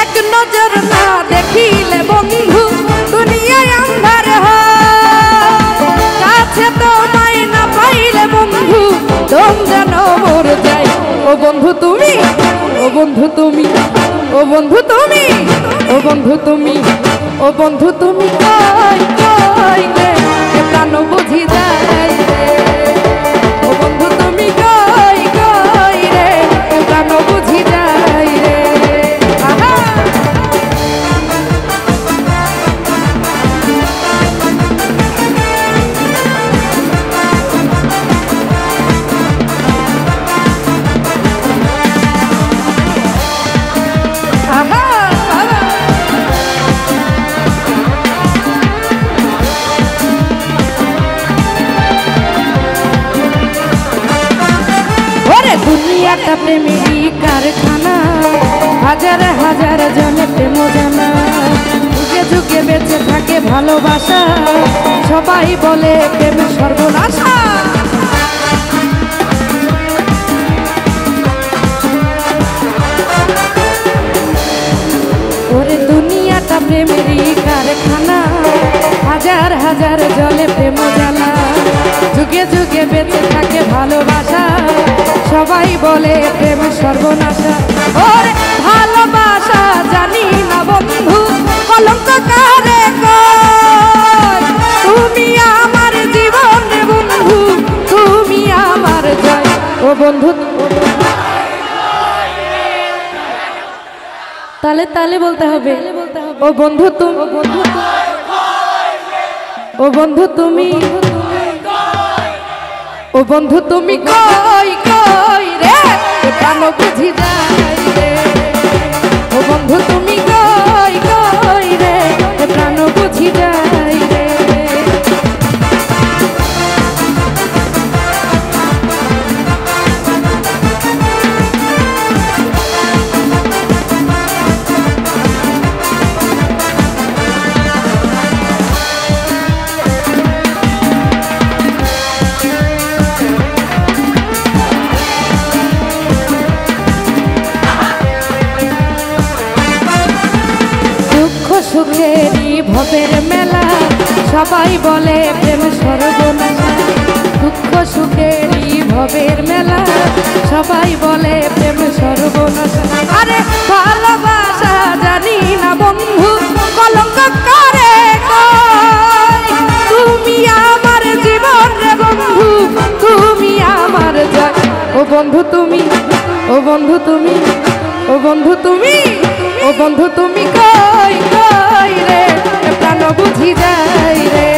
এক নজর না দেখিলে বন্ধু দুনিয়ায় আন্ধার হয়, কাছে তোমায় না পাইলে বন্ধু দম যেন মর যায়। ও বন্ধু তুমি, ও বন্ধু তুমি, ও বন্ধু তুমি, ও বন্ধু তুমি, ও বন্ধু তুমি কই কই রে প্রাণ বুঝি যায় রে। ও বন্ধু তুমি কই কই রে প্রাণ বুঝি যায় রে। আহা দুনিয়াটা প্রেমেরই কারখানা, হাজার হাজার জনে প্রেম জানা, যুগে যুগে বেঁচে থাকে ভালোবাসা, সবাই বলে প্রেম সর্বনাশা। ওরে দুনিয়াটা প্রেমেরই কারখানা, হাজার হাজার জলে প্রেম জানা, যুগে যুগে বেঁচে থাকে ভালোবাসা, সবাই বলে প্রেম সর্বনাশা। ওরে ভালোবাসা জানি না বন্ধু কলঙ্ক কারে কয়, তুমি আমার জীবন রে বন্ধু, তুমি আমার জয়। ও বন্ধু তালে তালে বলতে হবে। ও বন্ধু তুমি, ও বন্ধু তুমি, ও বন্ধু তুমি কই কই রে প্রাণ বুঝি যায় রে। ও বন্ধু তুমি কই কই রে প্রাণ বুঝি যায় রে। সুখেরই ভবের মেলা, সবাই বলে প্রেম সর্বনাশা। দুঃখ সুখেরই ভবের মেলা, সবাই বলে প্রেম সর্বনাশা। আরে ভালোবাসা জানি না বন্ধু কলঙ্ক কারে কয়, তুমি আমার জীবন রে বন্ধু, তুমি আমার জয়। ও বন্ধু তুমি, ও বন্ধু তুমি, ও বন্ধু তুমি, ও বন্ধু তুমি কই কই রে প্রাণ বুঝি যায় রে।